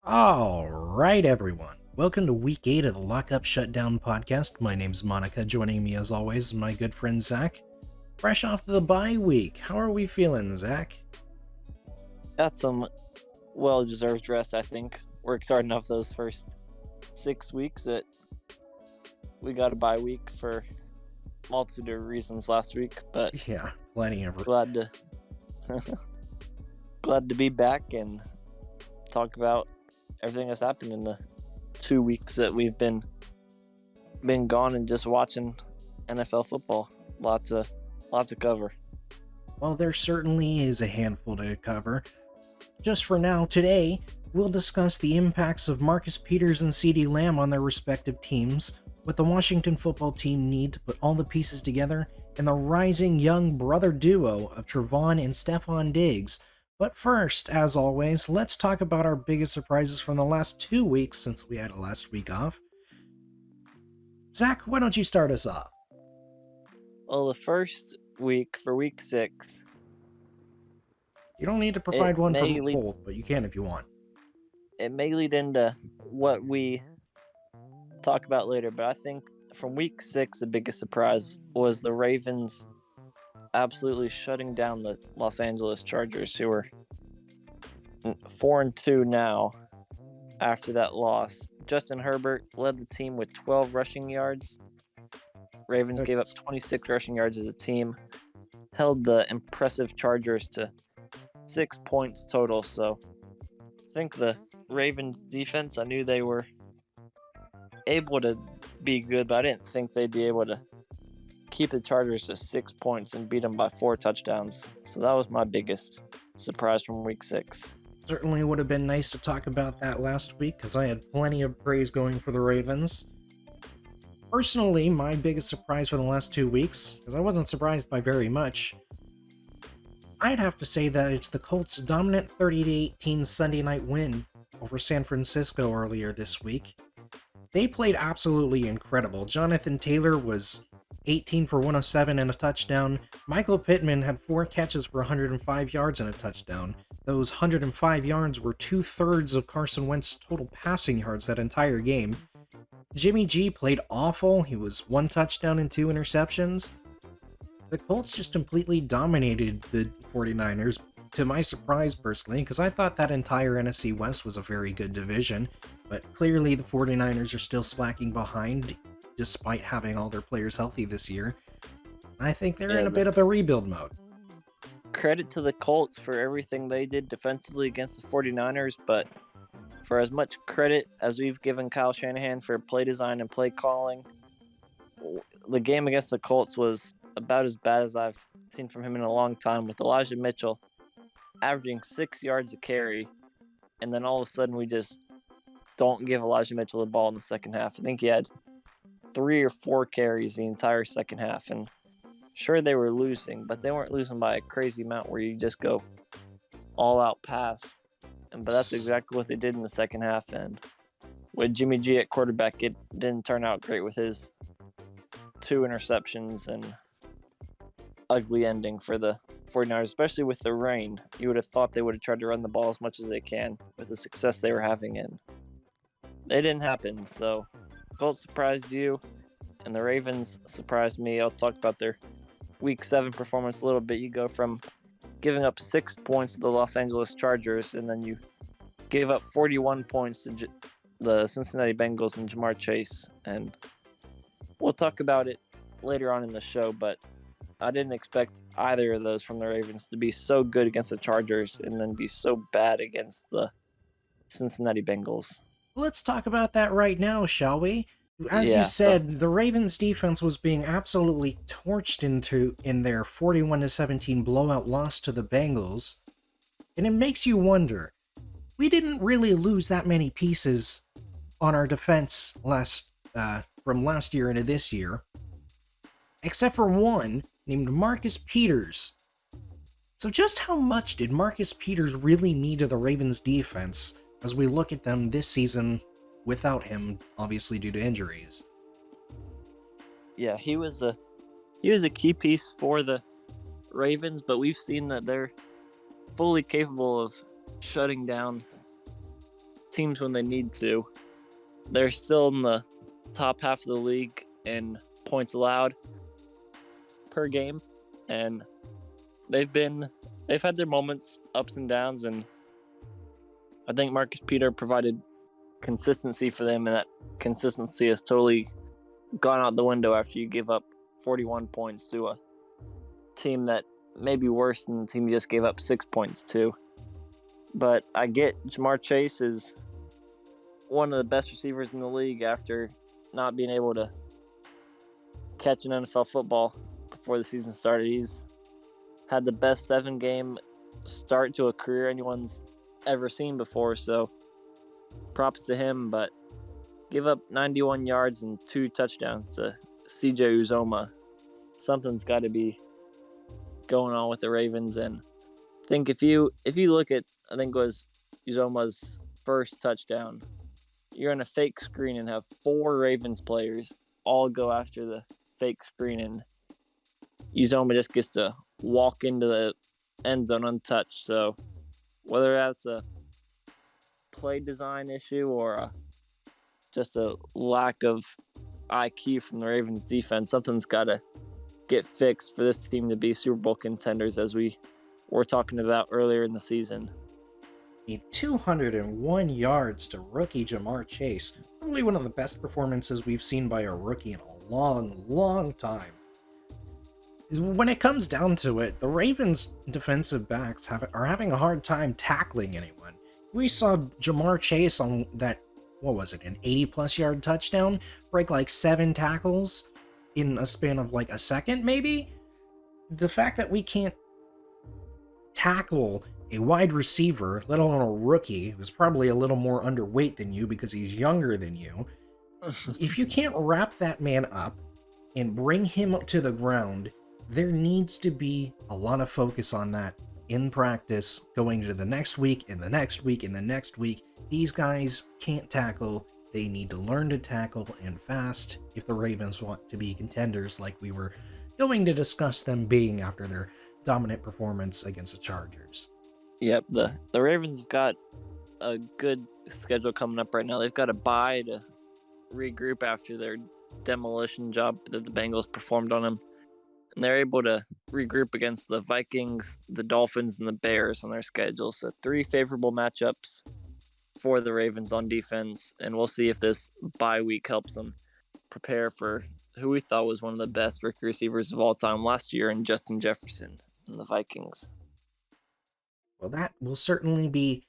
All right, everyone. Welcome to week 8 of the Lockup Shutdown podcast. My name's Monica. Joining me, as always, is my good friend Zach. Fresh off the bye week. How are we feeling, Zach? Got some well-deserved rest, I think. We're starting off those first 6 weeks that we got a bye week for multitude of reasons last week, but Yeah, plenty of. glad to glad to be back and talk about everything that's happened in the 2 weeks that we've been gone and just watching NFL football. Lots of cover. Well, there certainly is a handful to cover. Just for now, today, we'll discuss the impacts of Marcus Peters and CeeDee Lamb on their respective teams, what the Washington football team need to put all the pieces together, and the rising young brother duo of Trevon and Stefon Diggs. But first, as always, let's talk about our biggest surprises from the last 2 weeks since we had a last week off. Zach, why don't you start us off? Well, the first week for week 6, You don't need to provide one may from both, but you can if you want. it may lead into what we talk about later, but I think from week 6, the biggest surprise was the Ravens absolutely shutting down the Los Angeles Chargers, who are 4-2 now after that loss. Justin Herbert led the team with 12 rushing yards. Ravens gave up 26 rushing yards as a team, held the impressive Chargers to 6 points total. So I think the Ravens defense, I knew they were able to be good, but I didn't think they'd be able to keep the Chargers to 6 points and beat them by 4 touchdowns. So that was my biggest surprise from week 6. Certainly would have been nice to talk about that last week because I had plenty of praise going for the Ravens. Personally, my biggest surprise for the last 2 weeks, because I wasn't surprised by very much, I'd have to say that it's the Colts' dominant 30-18 Sunday night win over San Francisco earlier this week. They played absolutely incredible. Jonathan Taylor was 18 for 107 and a touchdown. Michael Pittman had 4 catches for 105 yards and a touchdown. Those 105 yards were 2/3 of Carson Wentz's total passing yards that entire game. Jimmy G played awful. He was 1 touchdown and 2 interceptions. The Colts just completely dominated the 49ers, to my surprise personally, because I thought that entire NFC West was a very good division, but clearly the 49ers are still slacking behind despite having all their players healthy this year. I think they're in a bit of a rebuild mode. Credit to the Colts for everything they did defensively against the 49ers, but for as much credit as we've given Kyle Shanahan for play design and play calling, the game against the Colts was about as bad as I've seen from him in a long time, with Elijah Mitchell averaging 6 yards a carry, and then all of a sudden we just don't give Elijah Mitchell the ball in the second half. I think he had 3 or 4 carries the entire second half, and sure, they were losing, but they weren't losing by a crazy amount where you just go all-out pass. But that's exactly what they did in the second half, and with Jimmy G at quarterback, it didn't turn out great with his 2 interceptions and ugly ending for the 49ers, especially with the rain. You would have thought they would have tried to run the ball as much as they can with the success they were having, and it didn't happen. So Colts surprised you, and the Ravens surprised me. I'll talk about their Week 7 performance a little bit. You go from giving up 6 points to the Los Angeles Chargers, and then you gave up 41 points to the Cincinnati Bengals and Jamar Chase. And we'll talk about it later on in the show, but I didn't expect either of those from the Ravens to be so good against the Chargers and then be so bad against the Cincinnati Bengals. Let's talk about that right now, shall we? As you said, the Ravens defense was being absolutely torched in their 41-17 blowout loss to the Bengals. And it makes you wonder, we didn't really lose that many pieces on our defense from last year into this year, except for one named Marcus Peters. So just how much did Marcus Peters really mean to the Ravens defense as we look at them this season without him, obviously due to injuries? Yeah, he was a key piece for the Ravens, but we've seen that they're fully capable of shutting down teams when they need to. They're still in the top half of the league in points allowed per game, and they've had their moments, ups and downs, and I think Marcus Peter provided consistency for them, and that consistency has totally gone out the window after you give up 41 points to a team that may be worse than the team you just gave up 6 points to. But I get Jamar Chase is one of the best receivers in the league after not being able to catch an NFL football before the season started. He's had the best 7-game start to a career anyone's ever seen before, so props to him. But give up 91 yards and 2 touchdowns to CJ Uzoma. Something's got to be going on with the Ravens. And I think if you look at, I think it was Uzoma's first touchdown, you're in a fake screen and have 4 Ravens players all go after the fake screen, and Uzoma just gets to walk into the end zone untouched. So whether that's a play design issue or just a lack of IQ from the Ravens defense, something's got to get fixed for this team to be Super Bowl contenders, as we were talking about earlier in the season. 201 yards to rookie Jamar Chase. Probably one of the best performances we've seen by a rookie in a long time. When it comes down to it, the Ravens' defensive backs are having a hard time tackling anyone. We saw Jamar Chase on that, what was it, an 80-plus yard touchdown, break like 7 tackles in a span of like a second, maybe? The fact that we can't tackle a wide receiver, let alone a rookie, who's probably a little more underweight than you because he's younger than you, if you can't wrap that man up and bring him up to the ground, there needs to be a lot of focus on that in practice going into the next week and the next week and the next week. These guys can't tackle. They need to learn to tackle and fast if the Ravens want to be contenders, like we were going to discuss them being after their dominant performance against the Chargers. Yep, the Ravens have got a good schedule coming up right now. They've got a bye to regroup after their demolition job that the Bengals performed on them. And they're able to regroup against the Vikings, the Dolphins, and the Bears on their schedule. So 3 favorable matchups for the Ravens on defense. And we'll see if this bye week helps them prepare for who we thought was one of the best rookie receivers of all time last year in Justin Jefferson and the Vikings. Well, that will certainly be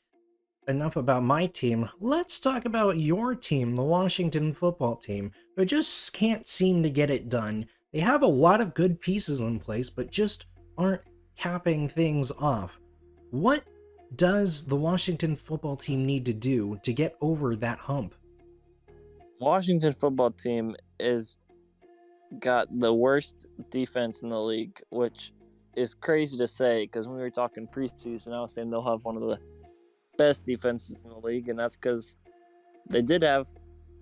enough about my team. Let's talk about your team, the Washington football team, who just can't seem to get it done. They have a lot of good pieces in place, but just aren't capping things off. What does the Washington football team need to do to get over that hump? Washington football team is got the worst defense in the league, which is crazy to say because when we were talking preseason, I was saying they'll have one of the best defenses in the league, and that's because they did have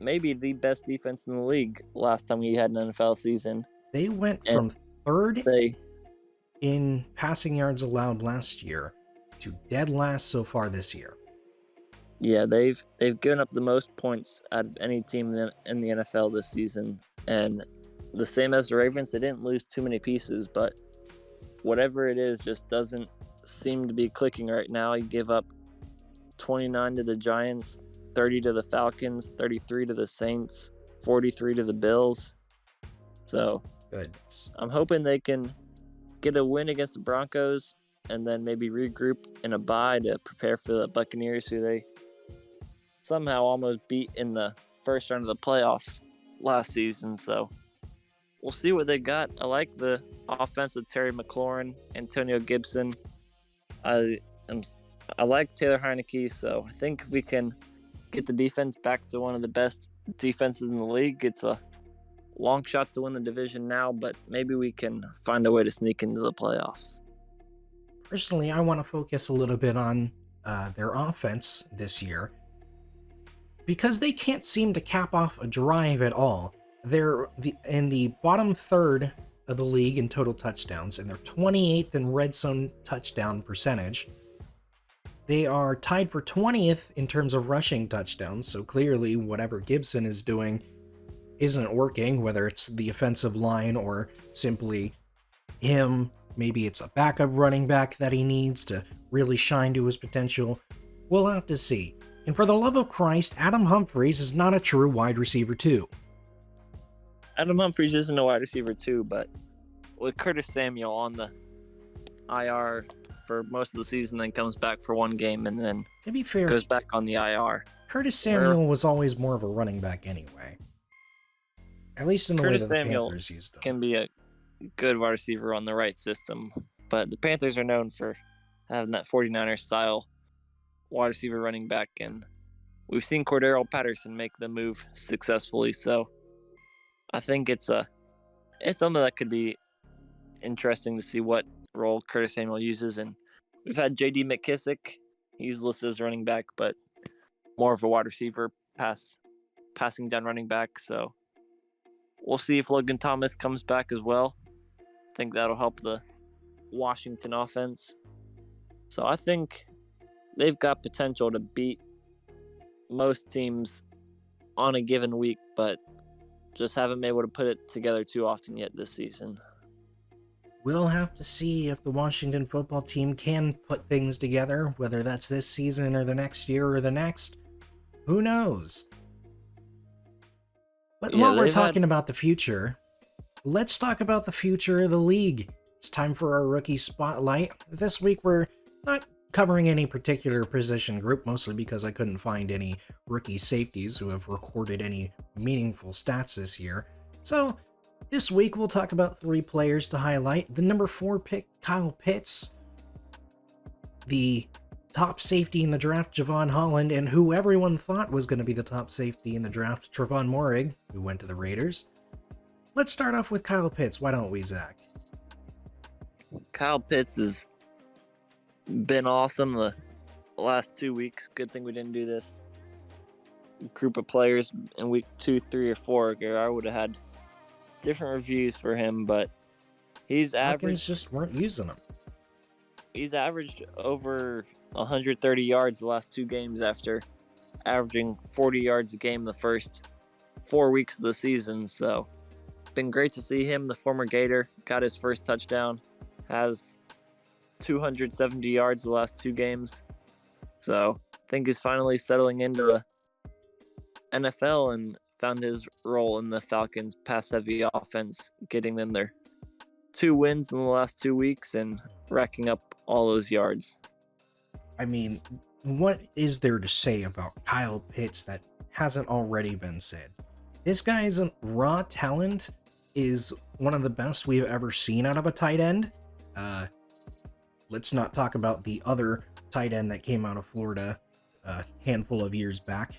maybe the best defense in the league last time we had an NFL season. They went from third in passing yards allowed last year to dead last so far this year. Yeah, they've given up the most points out of any team in the NFL this season, and the same as the Ravens, they didn't lose too many pieces, but whatever it is just doesn't seem to be clicking right now. You give up 29 to the Giants, 30 to the Falcons, 33 to the Saints, 43 to the Bills. So goodness, I'm hoping they can get a win against the Broncos and then maybe regroup in a bye to prepare for the Buccaneers, who they somehow almost beat in the first round of the playoffs last season. So we'll see what they got. I like the offense with Terry McLaurin, Antonio Gibson. I like Taylor Heineke, so I think if we can get the defense back to one of the best defenses in the league, it's a long shot to win the division now, but maybe we can find a way to sneak into the playoffs. Personally, I want to focus a little bit on their offense this year because they can't seem to cap off a drive at all. They're in the bottom third of the league in total touchdowns, and they're 28th in red zone touchdown percentage. They are tied for 20th in terms of rushing touchdowns, so clearly whatever Gibson is doing isn't working, whether it's the offensive line or simply him. Maybe it's a backup running back that he needs to really shine to his potential. We'll have to see. And for the love of Christ, Adam Humphries is not a true wide receiver too. Adam Humphries isn't a wide receiver too, but with Curtis Samuel on the IR for most of the season, then comes back for one game and then To be fair, goes back on the IR. Curtis Samuel was always more of a running back anyway. At least in the way that the Panthers used him. Can be a good wide receiver on the right system, but the Panthers are known for having that 49ers style wide receiver running back, and we've seen Cordero Patterson make the move successfully, so I think it's something that could be interesting to see what role Curtis Samuel uses. And we've had J.D. McKissick. He's listed as running back, but more of a wide receiver, passing down running back. So we'll see if Logan Thomas comes back as well. I think that'll help the Washington offense. So I think they've got potential to beat most teams on a given week, but just haven't been able to put it together too often yet this season. We'll have to see if the Washington football team can put things together, whether that's this season or the next year or the next. Who knows? But while we're talking about the future, let's talk about the future of the league. It's time for our rookie spotlight. This week we're not covering any particular position group, mostly because I couldn't find any rookie safeties who have recorded any meaningful stats this year. So this week we'll talk about 3 players to highlight. The number 4 pick, Kyle Pitts. The top safety in the draft, Javon Holland, and who everyone thought was going to be the top safety in the draft, Trevon Moehrig, who went to the Raiders. Let's start off with Kyle Pitts, why don't we, Zach? Kyle Pitts has been awesome the last 2 weeks. Good thing we didn't do this group of players in week 2, 3, or 4. I would have had different reviews for him, but he's averaged. Falcons just weren't using him. He's averaged over 130 yards the last 2 games after averaging 40 yards a game the first 4 weeks of the season. So it's been great to see him. The former Gator got his first touchdown, has 270 yards the last 2 games. So I think he's finally settling into the NFL and found his role in the Falcons' pass-heavy offense, getting them their 2 wins in the last 2 weeks and racking up all those yards. I mean, what is there to say about Kyle Pitts that hasn't already been said? This guy's raw talent is one of the best we've ever seen out of a tight end. Let's not talk about the other tight end that came out of Florida a handful of years back.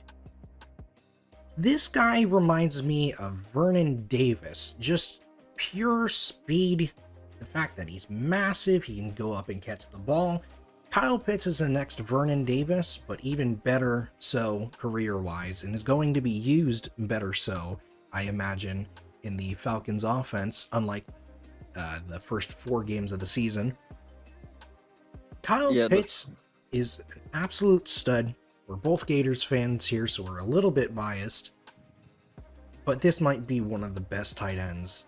This guy reminds me of Vernon Davis, just pure speed. The fact that he's massive, he can go up and catch the ball. Kyle Pitts is the next Vernon Davis, but even better so career-wise, and is going to be used better so, I imagine, in the Falcons offense, unlike the first 4 games of the season. Kyle Pitts is an absolute stud. We're both Gators fans here, so we're a little bit biased. But this might be one of the best tight ends,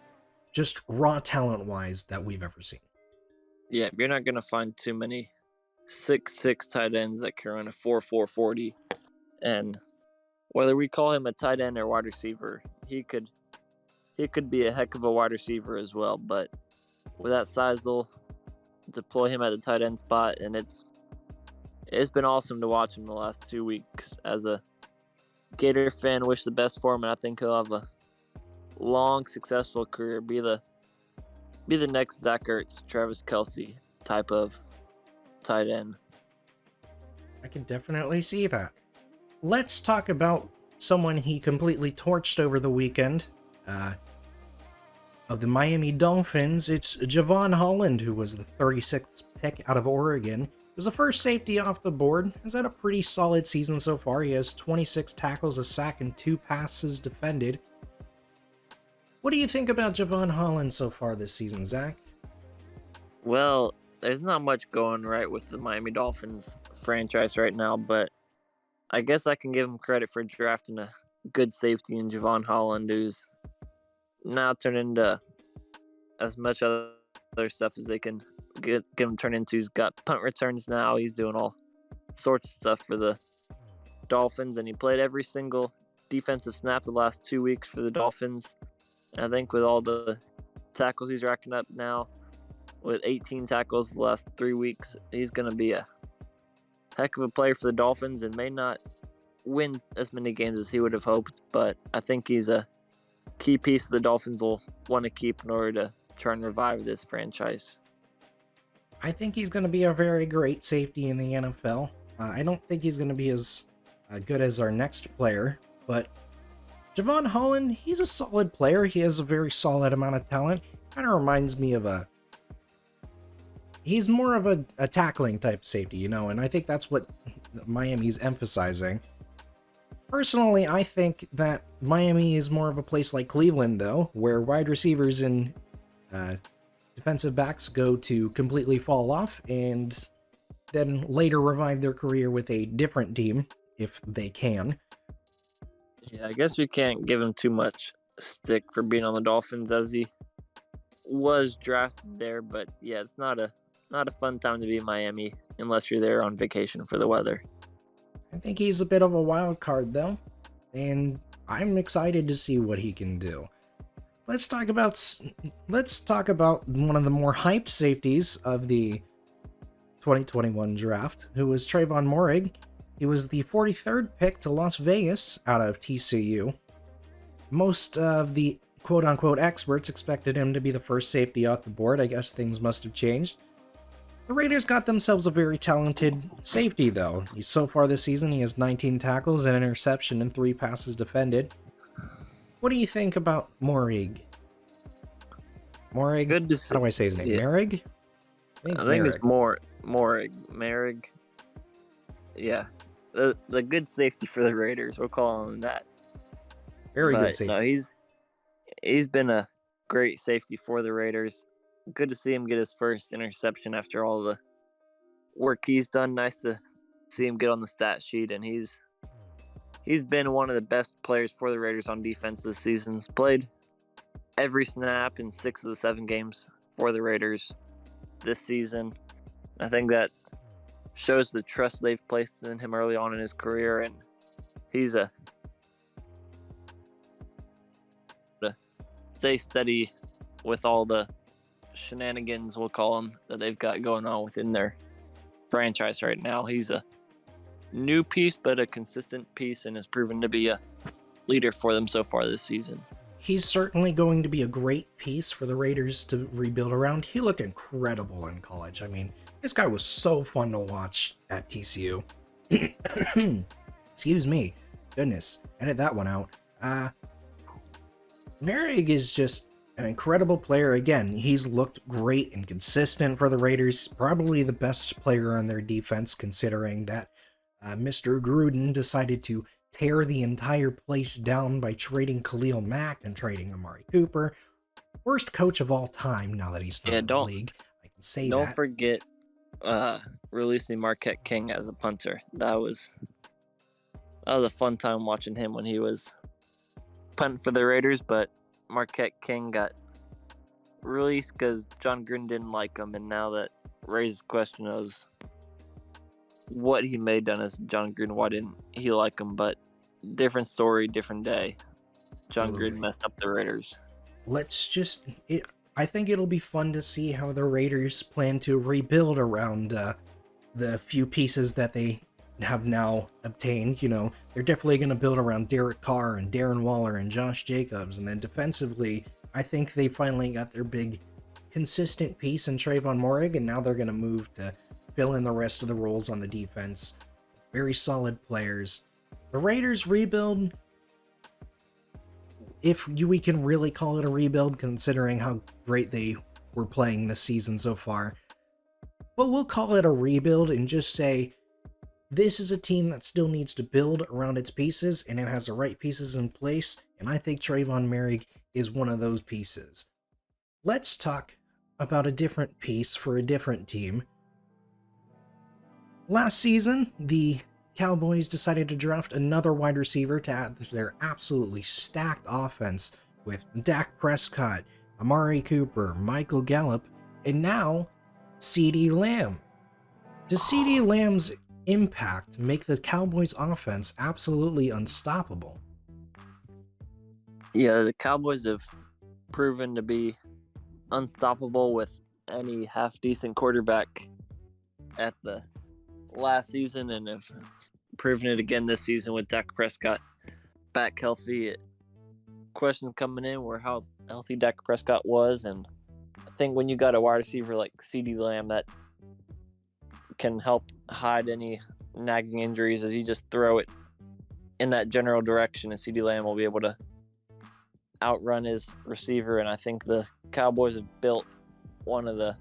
just raw talent-wise, that we've ever seen. Yeah, you're not going to find too many 6'6" tight ends that can run a 4.4 40. And whether we call him a tight end or wide receiver, he could be a heck of a wide receiver as well. But with that size, they'll deploy him at the tight end spot, and it's been awesome to watch him the last 2 weeks. As a Gator fan, wish the best for him, and I think he'll have a long, successful career. Be the next Zach Ertz, Travis Kelce type of tight end. I can definitely see that. Let's talk about someone he completely torched over the weekend. Of the Miami Dolphins, it's Javon Holland, who was the 36th pick out of Oregon. He was the first safety off the board. He's had a pretty solid season so far. He has 26 tackles, a sack, and 2 passes defended. What do you think about Javon Holland so far this season, Zach? Well, there's not much going right with the Miami Dolphins franchise right now, but I guess I can give them credit for drafting a good safety in Javon Holland, who's now turned into as much other stuff as they can get him turned into. He's got punt returns now. He's doing all sorts of stuff for the Dolphins, and he played every single defensive snap the last 2 weeks for the Dolphins. And I think with all the tackles he's racking up now, with 18 tackles the last 3 weeks, he's going to be a heck of a player for the Dolphins and may not win as many games as he would have hoped, but I think he's a key piece the Dolphins will want to keep in order to try and revive this franchise. I think he's going to be a very great safety in the NFL. I don't think he's going to be as good as our next player, but Javon Holland, he's a solid player. He has a very solid amount of talent. Kind of reminds me of he's more of a tackling type safety, and I think that's what Miami's emphasizing. Personally, I think that Miami is more of a place like Cleveland, though, where wide receivers and defensive backs go to completely fall off and then later revive their career with a different team, if they can. Yeah, I guess we can't give him too much stick for being on the Dolphins as he was drafted there, but yeah, it's not a fun time to be in Miami unless you're there on vacation for the weather. I think he's a bit of a wild card, though, and I'm excited to see what he can do. Let's talk about one of the more hyped safeties of the 2021 draft, who was Trevon Moehrig. He was the 43rd pick to Las Vegas out of TCU. Most of the quote-unquote experts expected him to be the first safety off the board. I guess things must have changed. The Raiders got themselves a very talented safety, though. So far this season, he has 19 tackles, an interception, and 3 passes defended. What do you think about Moehrig? Moehrig? Good to see. How do I say his name? Yeah. Moehrig? I think it's Moehrig. Yeah. The good safety for the Raiders. We'll call him that. Very good safety. No, he's been a great safety for the Raiders. Good to see him get his first interception after all the work he's done. Nice to see him get on the stat sheet, and he's been one of the best players for the Raiders on defense this season. He's played every snap in 6 of the 7 games for the Raiders this season. I think that shows the trust they've placed in him early on in his career, and he's a stay steady with all the shenanigans, we'll call them, that they've got going on within their franchise right now. He's a new piece, but a consistent piece, and has proven to be a leader for them so far this season. He's certainly going to be a great piece for the Raiders to rebuild around. He looked incredible in college. I mean, this guy was so fun to watch at TCU. Excuse me. Goodness. Edit that one out. Moehrig is just an incredible player. Again, he's looked great and consistent for the Raiders. Probably the best player on their defense, considering that Mr. Gruden decided to tear the entire place down by trading Khalil Mack and trading Amari Cooper. Worst coach of all time now that he's not in the league. I can say that. Don't forget releasing Marquette King as a punter. That was a fun time watching him when he was punting for the Raiders, but Marquette King got released because John Gruden didn't like him, and now that raises question of what he may have done as John Gruden. Why didn't he like him? But different story, different day. John Gruden messed up the Raiders. I think it'll be fun to see how the Raiders plan to rebuild around the few pieces that they have now obtained. They're definitely going to build around Derek Carr and Darren Waller and Josh Jacobs. And then defensively, I think they finally got their big consistent piece in Trevon Moehrig, and now they're going to move to fill in the rest of the roles on the defense. Very solid players. The Raiders rebuild, if we can really call it a rebuild, considering how great they were playing this season so far. But we'll call it a rebuild and just say, this is a team that still needs to build around its pieces, and it has the right pieces in place, and I think Trevon Moehrig is one of those pieces. Let's talk about a different piece for a different team. Last season, the Cowboys decided to draft another wide receiver to add to their absolutely stacked offense with Dak Prescott, Amari Cooper, Michael Gallup, and now CeeDee Lamb. Does CeeDee Lamb's impact make the Cowboys' offense absolutely unstoppable? Yeah, the Cowboys have proven to be unstoppable with any half-decent quarterback at the last season, and have proven it again this season with Dak Prescott back healthy. Questions coming in were how healthy Dak Prescott was, and I think when you got a wide receiver like CeeDee Lamb that can help hide any nagging injuries as you just throw it in that general direction, and CeeDee Lamb will be able to outrun his receiver. And I think the Cowboys have built one of the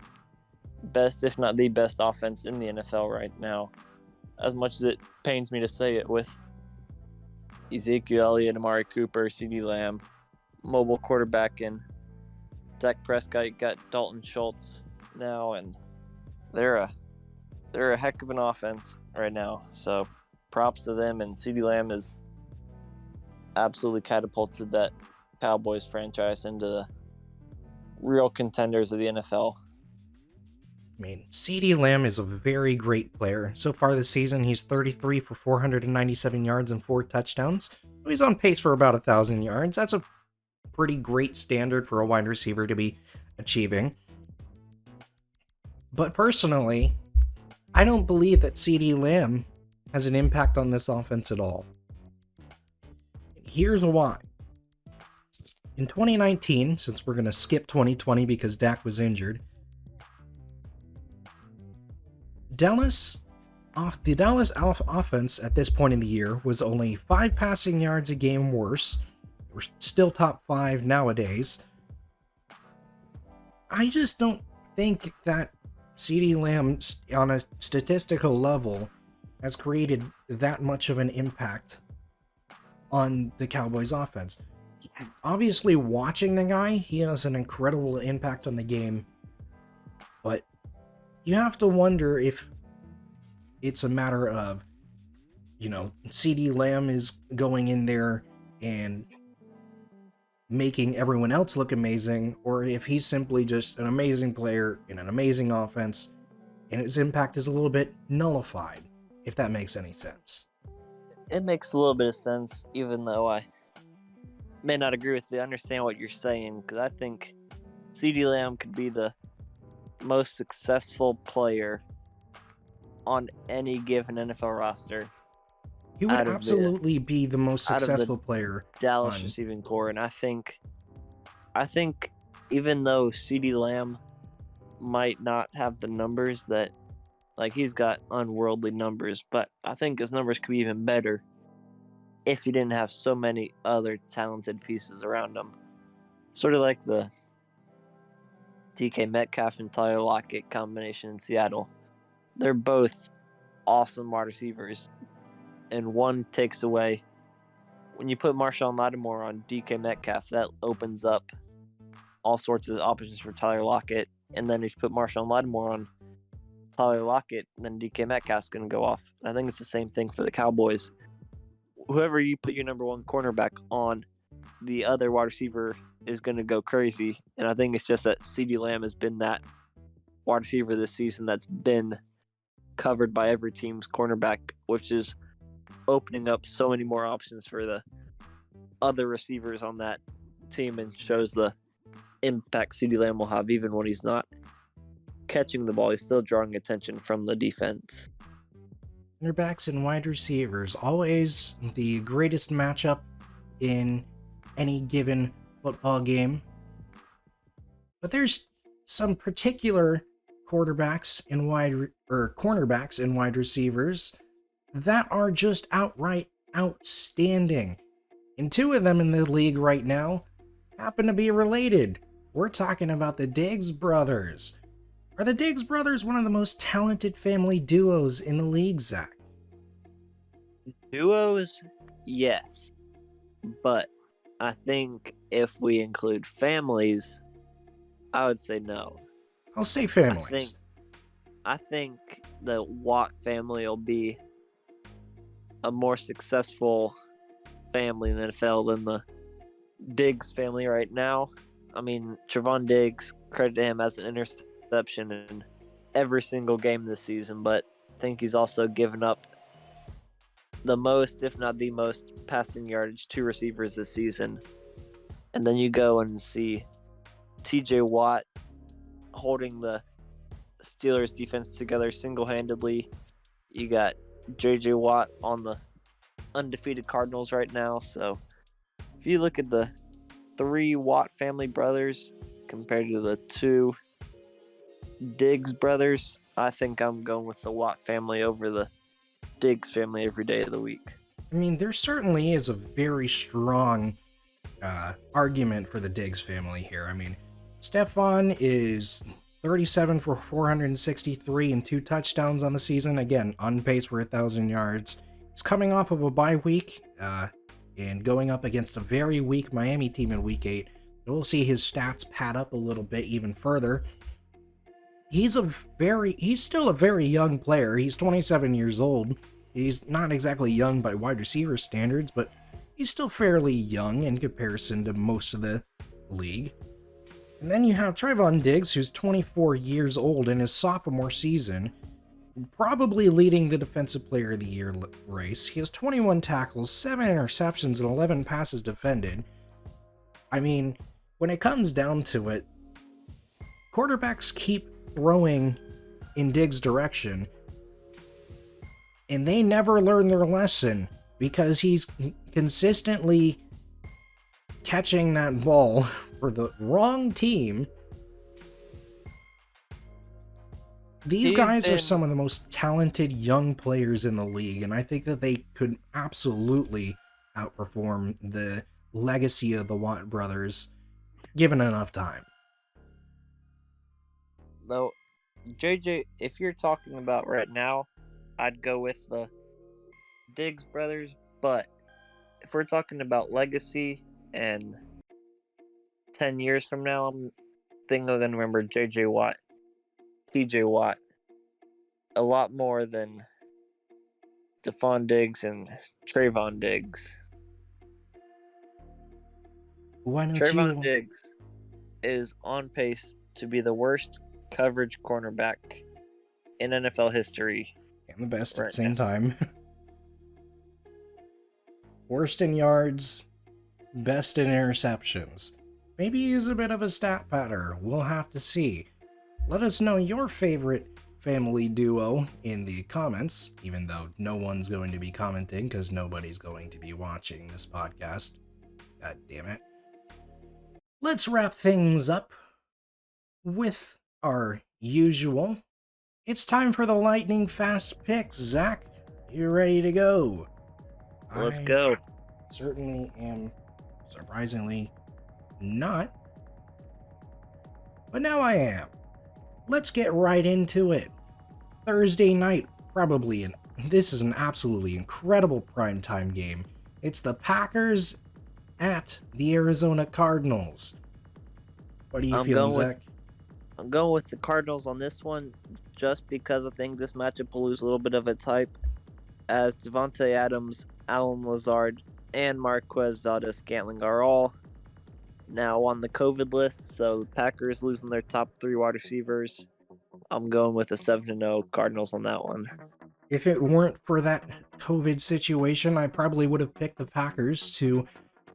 best, if not the best, offense in the NFL right now. As much as it pains me to say it, with Ezekiel Elliott, Amari Cooper, CeeDee Lamb, mobile quarterback, and Dak Prescott, got Dalton Schultz now, and they're a heck of an offense right now. So props to them, and CeeDee Lamb is absolutely catapulted that Cowboys franchise into the real contenders of the NFL. I mean, CeeDee Lamb is a very great player. So far this season, he's 33 for 497 yards and 4 touchdowns. He's on pace for about 1,000 yards. That's a pretty great standard for a wide receiver to be achieving. But personally, I don't believe that CeeDee Lamb has an impact on this offense at all. Here's why. In 2019, since we're going to skip 2020 because Dak was injured, the Dallas offense at this point in the year was only 5 passing yards a game worse. We're still top 5 nowadays. I just don't think that CeeDee Lamb, on a statistical level, has created that much of an impact on the Cowboys offense. Obviously, watching the guy, he has an incredible impact on the game, but you have to wonder if it's a matter of, CeeDee Lamb is going in there and making everyone else look amazing, or if he's simply just an amazing player in an amazing offense, and his impact is a little bit nullified, if that makes any sense. It makes a little bit of sense, even though I may not agree with you. I understand what you're saying, because I think CeeDee Lamb could be the most successful player on any given NFL roster. He would absolutely be the most successful player Dallas receiving core, and I think even though CeeDee Lamb might not have the numbers that, like, he's got unworldly numbers, but I think his numbers could be even better if he didn't have so many other talented pieces around him. Sort of like the DK Metcalf and Tyler Lockett combination in Seattle. They're both awesome wide receivers, and one takes away. When you put Marshawn Lattimore on DK Metcalf, that opens up all sorts of options for Tyler Lockett. And then if you put Marshawn Lattimore on Tyler Lockett, then DK Metcalf's going to go off. And I think it's the same thing for the Cowboys. Whoever you put your number one cornerback on, the other wide receiver is going to go crazy. And I think it's just that CeeDee Lamb has been that wide receiver this season that's been covered by every team's cornerback, which is opening up so many more options for the other receivers on that team, and shows the impact CeeDee Lamb will have even when he's not catching the ball. He's still drawing attention from the defense. Cornerbacks and wide receivers, always the greatest matchup in any given football game. But there's some particular cornerbacks and wide receivers that are just outright outstanding. And 2 of them in the league right now happen to be related. We're talking about the Diggs brothers. Are the Diggs brothers one of the most talented family duos in the league, Zach? Duos, yes. But I think if we include families, I would say no. I'll say I families. think the Watt family will be a more successful family in the NFL than the Diggs family right now. I mean, Trevon Diggs, credit to him, as an interception in every single game this season, but I think he's also given up the most, if not the most, passing yardage to receivers this season. And then you go and see TJ Watt holding the Steelers defense together single-handedly. You got JJ Watt on the undefeated Cardinals right now. So if you look at the 3 Watt family brothers compared to the 2 Diggs brothers, I think I'm going with the Watt family over the Diggs family every day of the week. I mean, there certainly is a very strong argument for the Diggs family here. I mean, Stefon is 37 for 463 and 2 touchdowns on the season. Again, on pace for 1,000 yards. He's coming off of a bye week and going up against a very weak Miami team in week 8. We'll see his stats pad up a little bit even further. He's still a very young player. He's 27 years old. He's not exactly young by wide receiver standards, but he's still fairly young in comparison to most of the league. And then you have Trevon Diggs, who's 24 years old in his sophomore season, probably leading the Defensive Player of the Year race. He has 21 tackles, 7 interceptions, and 11 passes defended. I mean, when it comes down to it, quarterbacks keep throwing in Diggs' direction, and they never learn their lesson because he's consistently catching that ball for the wrong team. These guys are some of the most talented young players in the league, and I think that they could absolutely outperform the legacy of the Watt brothers given enough time. Though, JJ, if you're talking about right now, I'd go with the Diggs brothers, but if we're talking about legacy and 10 years from now, I'm going to remember JJ Watt, TJ Watt a lot more than Stefon Diggs and Trevon Diggs. Why don't Trevon you? Diggs is on pace to be the worst coverage cornerback in NFL history. And the best at right the same now. time. Worst in yards, best in interceptions. Maybe he's a bit of a stat patter. We'll have to see. Let us know your favorite family duo in the comments, even though no one's going to be commenting because nobody's going to be watching this podcast. God damn it. Let's wrap things up with our usual. It's time for the lightning fast picks. Zach, you ready to go? Let's go. Certainly am surprisingly not. But now I am. Let's get right into it. Thursday night, this is an absolutely incredible primetime game. It's the Packers at the Arizona Cardinals. What are you feeling, Zach? I'm going with the Cardinals on this one, just because I think this matchup will lose a little bit of its hype, as Devontae Adams, Alan Lazard, and Marquez Valdez-Scantling are all now on the COVID list, so the Packers losing their top 3 wide receivers. I'm going with the 7-0 Cardinals on that one. If it weren't for that COVID situation, I probably would have picked the Packers to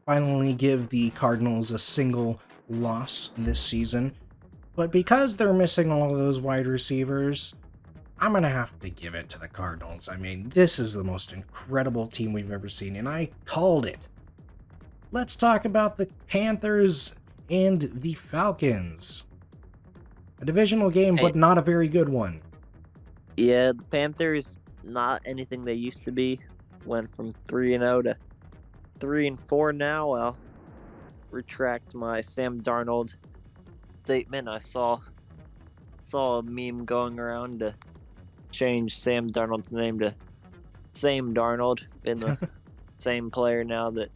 finally give the Cardinals a single loss this season. But because they're missing all of those wide receivers, I'm going to have to give it to the Cardinals. I mean, this is the most incredible team we've ever seen, and I called it. Let's talk about the Panthers and the Falcons. A divisional game, but not a very good one. Yeah, the Panthers, not anything they used to be. Went from 3-0 to 3-4 now. I'll retract my Sam Darnold statement. I saw a meme going around to change Sam Darnold's name to Same Darnold. Been the same player now that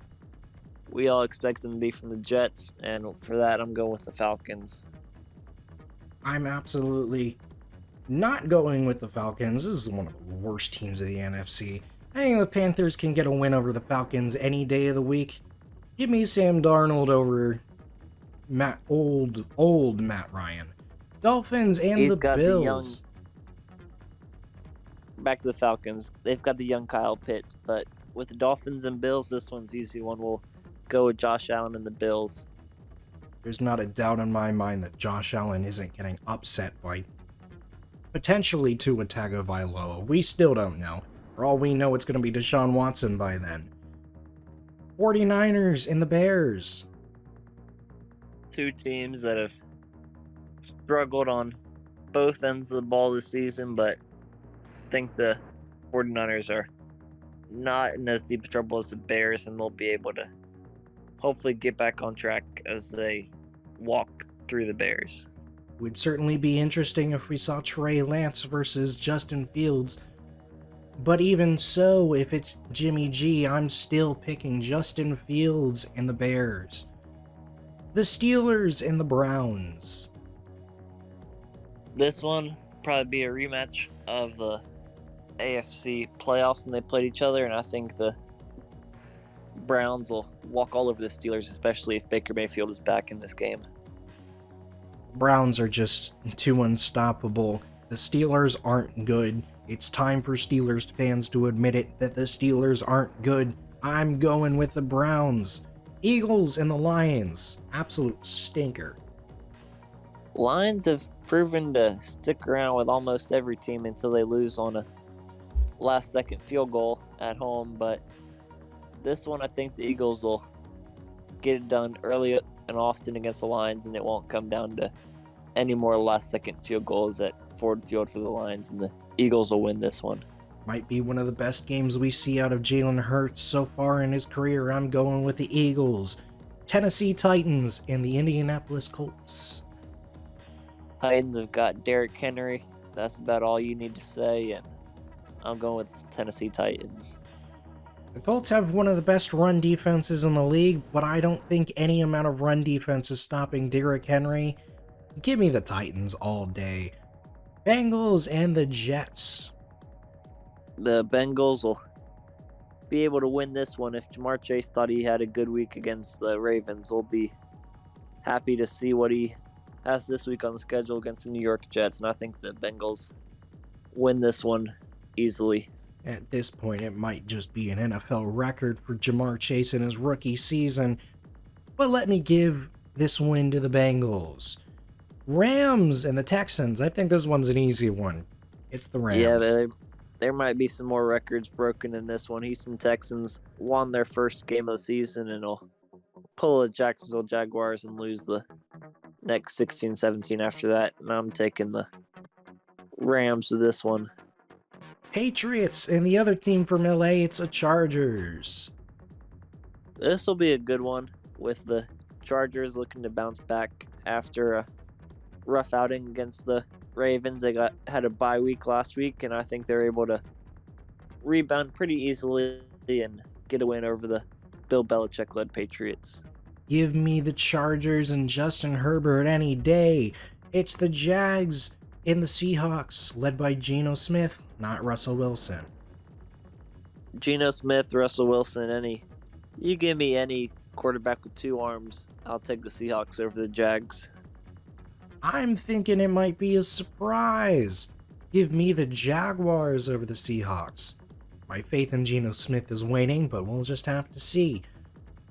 we all expect him to be from the Jets, and for that, I'm going with the Falcons. I'm absolutely not going with the Falcons. This is one of the worst teams of the NFC. I think the Panthers can get a win over the Falcons any day of the week. Give me Sam Darnold over old Matt Ryan. Dolphins and the He's got the young. Bills. Back to the Falcons. They've got the young Kyle Pitts, but with the Dolphins and Bills, this one's easy. One will go with Josh Allen and the Bills. There's not a doubt in my mind that Josh Allen isn't getting upset by potentially Tua Tagovailoa. We still don't know. For all we know, it's going to be Deshaun Watson by then. 49ers and the Bears. Two teams that have struggled on both ends of the ball this season, but I think the 49ers are not in as deep trouble as the Bears, and they'll be able to hopefully get back on track as they walk through the Bears. Would certainly be interesting if we saw Trey Lance versus Justin Fields. But even so, if it's Jimmy G, I'm still picking Justin Fields and the Bears. The Steelers and the Browns. This one probably be a rematch of the AFC playoffs, and they played each other, and I think the Browns will walk all over the Steelers, especially if Baker Mayfield is back in this game. Browns are just too unstoppable. The Steelers aren't good. It's time for Steelers fans to admit it that the Steelers aren't good. I'm going with the Browns. Eagles and the Lions. Absolute stinker. Lions have proven to stick around with almost every team until they lose on a last-second field goal at home, but this one I think the Eagles will get it done early and often against the Lions, and it won't come down to any more last-second field goals at Ford Field for the Lions, and the Eagles will win this one. Might be one of the best games we see out of Jalen Hurts so far in his career. I'm going with the Eagles. Tennessee Titans and the Indianapolis Colts. Titans have got Derrick Henry. That's about all you need to say, and I'm going with the Tennessee Titans. The Colts have one of the best run defenses in the league, but I don't think any amount of run defense is stopping Derrick Henry. Give me the Titans all day. Bengals and the Jets. The Bengals will be able to win this one. If Jamar Chase thought he had a good week against the Ravens, we'll be happy to see what he has this week on the schedule against the New York Jets, and I think the Bengals win this one easily. At this point, it might just be an NFL record for Jamar Chase in his rookie season, but let me give this win to the Bengals. Rams and the Texans. I think this one's an easy one. It's the Rams. Yeah, there might be some more records broken in this one. Houston Texans won their first game of the season and will pull the Jacksonville Jaguars and lose the next 16-17 after that. And I'm taking the Rams to this one. Patriots and the other team from LA, it's the Chargers. This will be a good one with the Chargers looking to bounce back after a rough outing against the Ravens. They had a bye week last week, and I think they're able to rebound pretty easily and get a win over the Bill Belichick-led Patriots. Give me the Chargers and Justin Herbert any day. It's the Jags and the Seahawks, led by Geno Smith, not Russell Wilson. Geno Smith, Russell Wilson, you give me any quarterback with two arms, I'll take the Seahawks over the Jags. I'm thinking it might be a surprise. Give me the Jaguars over the Seahawks. My faith in Geno Smith is waning, but we'll just have to see.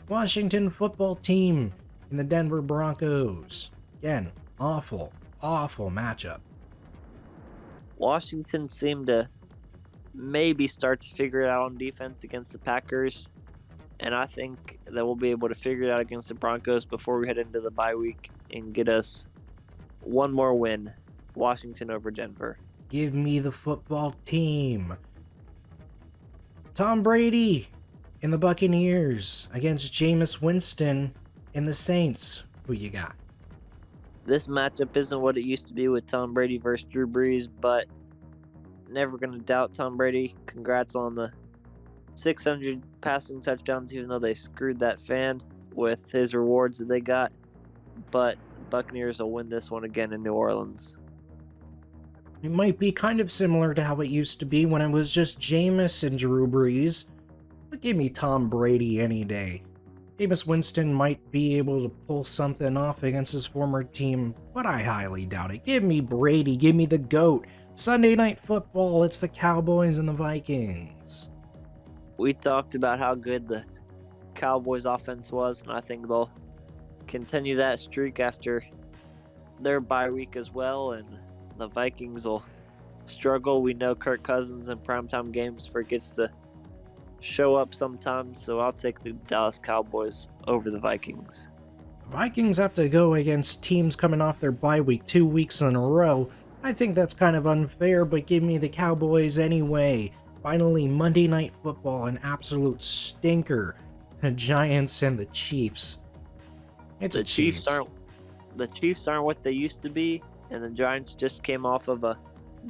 Washington football team and the Denver Broncos. Again, awful matchup. Washington seemed to maybe start to figure it out on defense against the Packers, and I think that we'll be able to figure it out against the Broncos before we head into the bye week and get us one more win. Washington over Denver. Give me the football team. Tom Brady and the Buccaneers against Jameis Winston and the Saints. Who you got? This matchup isn't what it used to be with Tom Brady versus Drew Brees, but never going to doubt Tom Brady. Congrats on the 600 passing touchdowns, even though they screwed that fan with his rewards that they got. But Buccaneers will win this one again in New Orleans. It might be kind of similar to how it used to be when it was just Jameis and Drew Brees, but give me Tom Brady any day. Jameis Winston might be able to pull something off against his former team, but I highly doubt it. Give me Brady, give me the GOAT. Sunday Night Football, it's the Cowboys and the Vikings. We talked about how good the Cowboys offense was, and I think they'll continue that streak after their bye week as well, and the Vikings will struggle. We know Kirk Cousins in primetime games forgets to show up sometimes, so I'll take the Dallas Cowboys over the Vikings. The Vikings have to go against teams coming off their bye week 2 weeks in a row. I think that's kind of unfair, but give me the Cowboys anyway. Finally, Monday Night Football, an absolute stinker. The Giants and the Chiefs. It's The a Chiefs Chiefs. aren't what they used to be, and the Giants just came off of a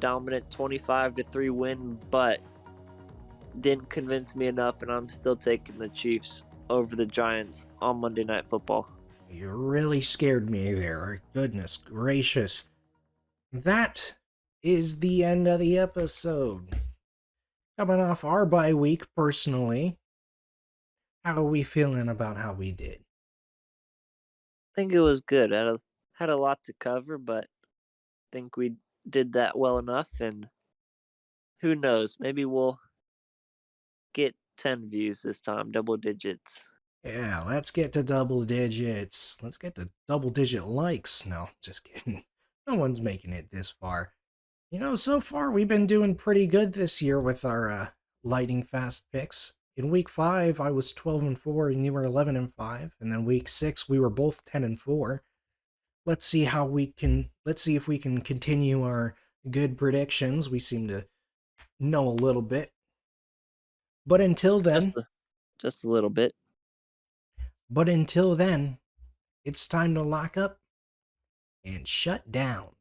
dominant 25-3 win, but didn't convince me enough, and I'm still taking the Chiefs over the Giants on Monday Night Football. You really scared me there. Goodness gracious. That is the end of the episode. Coming off our bye week, personally, how are we feeling about how we did? I think it was good. Had a lot to cover, but I think we did that well enough, and who knows, maybe we'll get 10 views this time, double digits. Yeah, let's get to double digits. Let's get to double digit likes. No, just kidding. No one's making it this far. You know, so far we've been doing pretty good this year with our lightning fast picks. In week 5, I was 12-4 and you were 11-5, and then week 6 we were both 10-4. Let's see if we can continue our good predictions. We seem to know a little bit. But until then, Just a little bit. it's time to lock up and shut down.